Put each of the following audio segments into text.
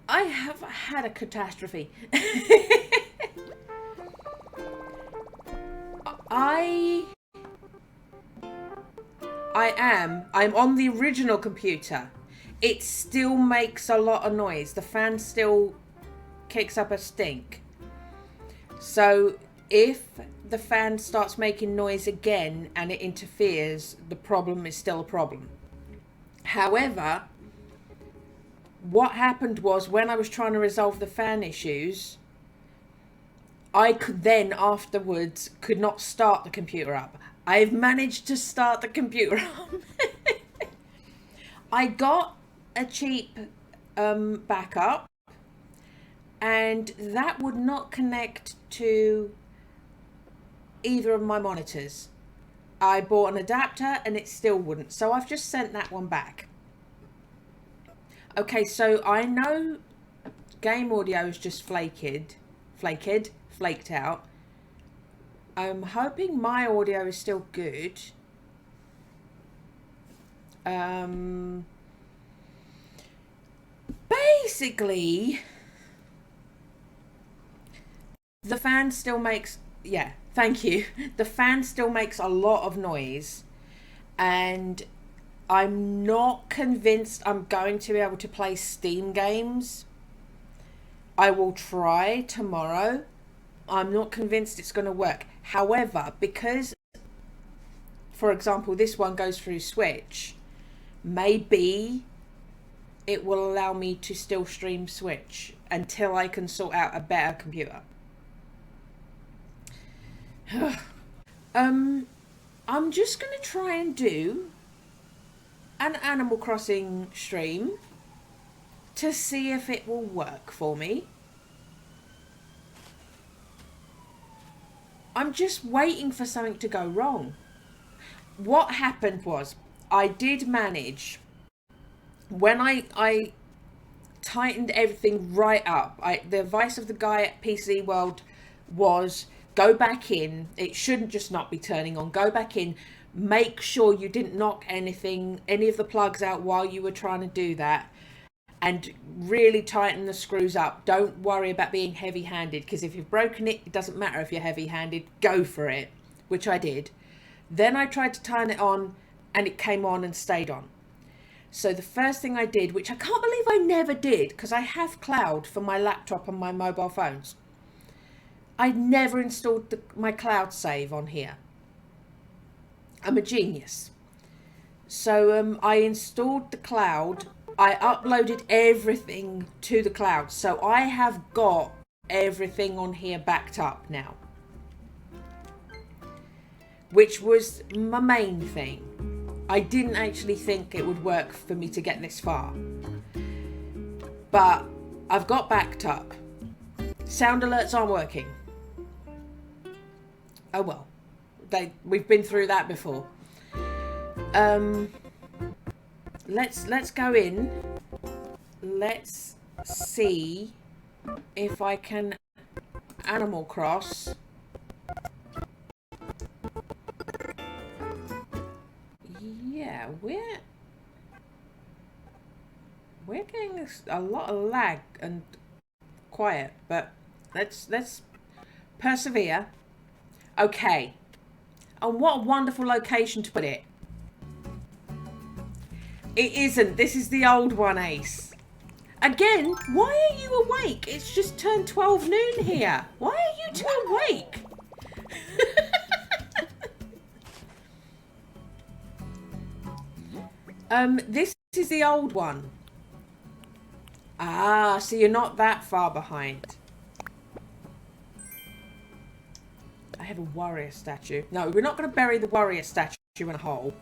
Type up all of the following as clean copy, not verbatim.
I have had a catastrophe. I I'm on the original computer. It still makes a lot of noise. The fan still kicks up a stink. So if the fan starts making noise again and it interferes, the problem is still a problem. However, what happened was when I was trying to resolve the fan issues, I could then afterwards could not start the computer up. I've managed to start the computer up. I got a cheap backup, and that would not connect to either of my monitors. I bought an adapter and it still wouldn't, so I've just sent that one back. Okay, so I know game audio is just flaked out. I'm hoping my audio is still good. Basically, the fan still makes, yeah, thank you. The fan still makes a lot of noise, and I'm not convinced I'm going to be able to play Steam games. I will try tomorrow. I'm not convinced it's going to work. However, because, for example, this one goes through Switch, maybe it will allow me to still stream Switch until I can sort out a better computer. I'm just going to try and do an Animal Crossing stream to see if it will work for me. I'm just waiting for something to go wrong. What happened was I did manage, when I tightened everything right up, the advice of the guy at PC World was go back in. It shouldn't just not be turning on. Go back in. Make sure you didn't knock any of the plugs out while you were trying to do that. And really tighten the screws up. Don't worry about being heavy-handed, because if you've broken it, it doesn't matter if you're heavy-handed. Go for it, which I did. Then I tried to turn it on, and it came on and stayed on. So the first thing I did, which I can't believe I never did, because I have cloud for my laptop and my mobile phones. I never installed my cloud save on here. I'm a genius. So I installed the cloud. I uploaded everything to the cloud. So I have got everything on here backed up now, which was my main thing. I didn't actually think it would work for me to get this far, but I've got backed up. Sound alerts aren't working. Oh well, we've been through that before. Let's go in. Let's see if I can Animal Cross. Yeah, we're getting a lot of lag and quiet, but let's persevere. Okay. And what a wonderful location to put it. It isn't. This is the old one, Ace. Again, why are you awake? It's just turned 12 noon here. Why are you two awake? This is the old one. Ah, so you're not that far behind. I have a warrior statue. No, we're not going to bury the warrior statue in a hole.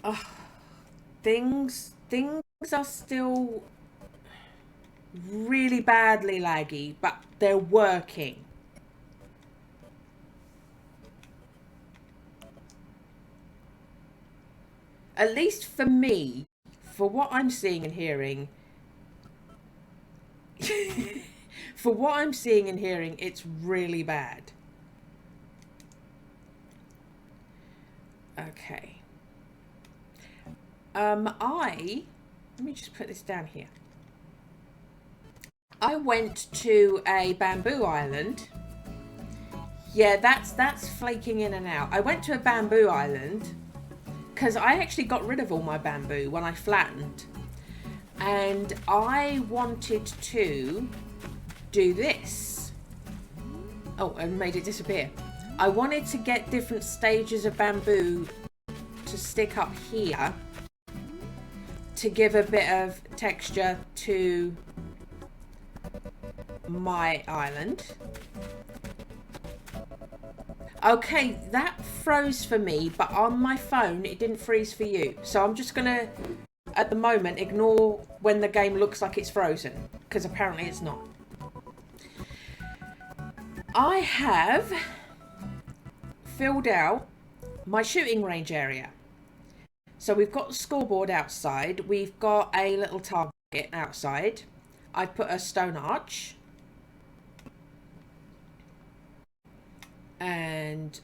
Oh, things are still really badly laggy, but they're working. At least for me, for what I'm seeing and hearing, it's really bad. Okay. Let me just put this down here. I went to a bamboo island. Yeah, that's flaking in and out. I went to a bamboo island because I actually got rid of all my bamboo when I flattened. And I wanted to do this. Oh, and made it disappear. I wanted to get different stages of bamboo to stick up here to give a bit of texture to my island. Okay, that froze for me, but on my phone it didn't freeze for you. So I'm just gonna, at the moment, ignore when the game looks like it's frozen, because apparently it's not. I have filled out my shooting range area. So we've got the scoreboard outside. We've got a little target outside. I put a stone arch. And,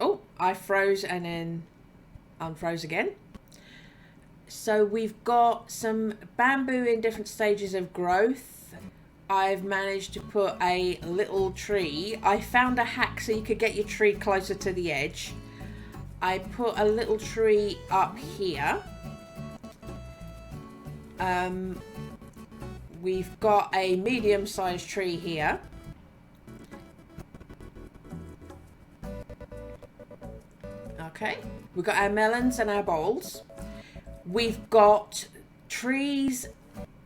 oh, I froze and then unfroze again. So we've got some bamboo in different stages of growth. I've managed to put a little tree. I found a hack so you could get your tree closer to the edge. I put a little tree up here. We've got a medium-sized tree here. Okay, we've got our melons and our bowls. We've got trees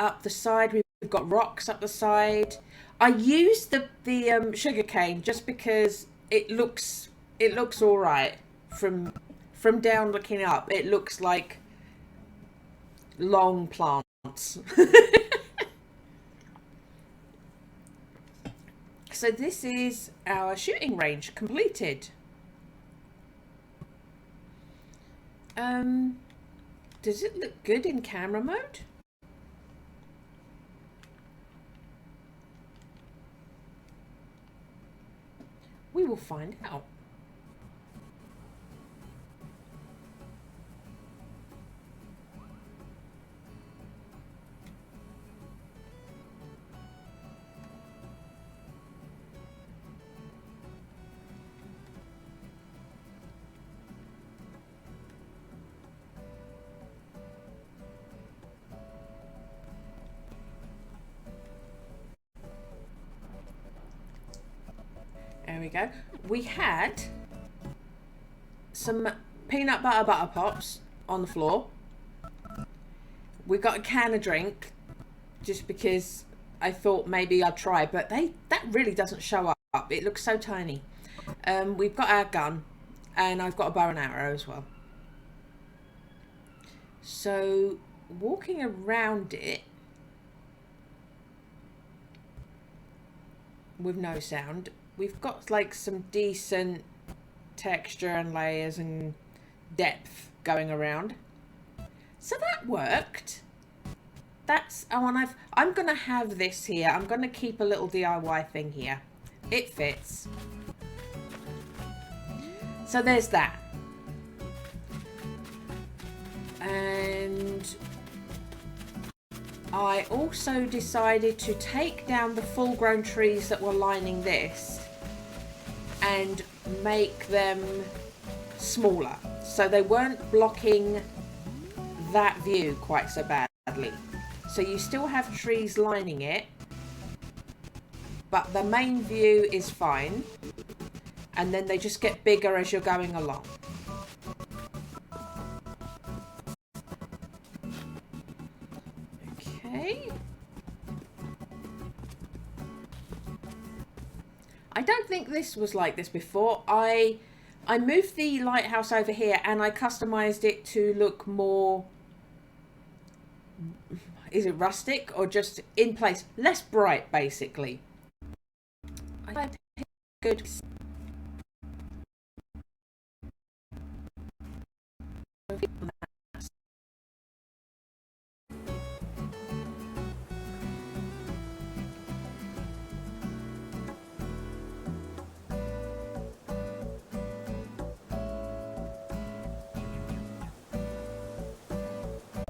up the side. We've got rocks up the side. I used the sugar cane just because it looks all right from down looking up. It looks like long plants. So this is our shooting range completed. Does it look good in camera mode? We will find out. There we go. We had some peanut butter pops on the floor. We got a can of drink just because I thought maybe I'd try, but that really doesn't show up. It looks so tiny. We've got our gun, and I've got a bow and arrow as well. So walking around it with no sound, we've got like some decent texture and layers and depth going around. So that worked. That's, oh, and I'm gonna have this here. I'm gonna keep a little DIY thing here. It fits. So there's that. And I also decided to take down the full-grown trees that were lining this and make them smaller, so they weren't blocking that view quite so badly. So you still have trees lining it, but the main view is fine, and then they just get bigger as you're going along. Okay. I don't think this was like this before. I moved the lighthouse over here and I customized it to look more, is it rustic or just in place? Less bright, basically. I picked good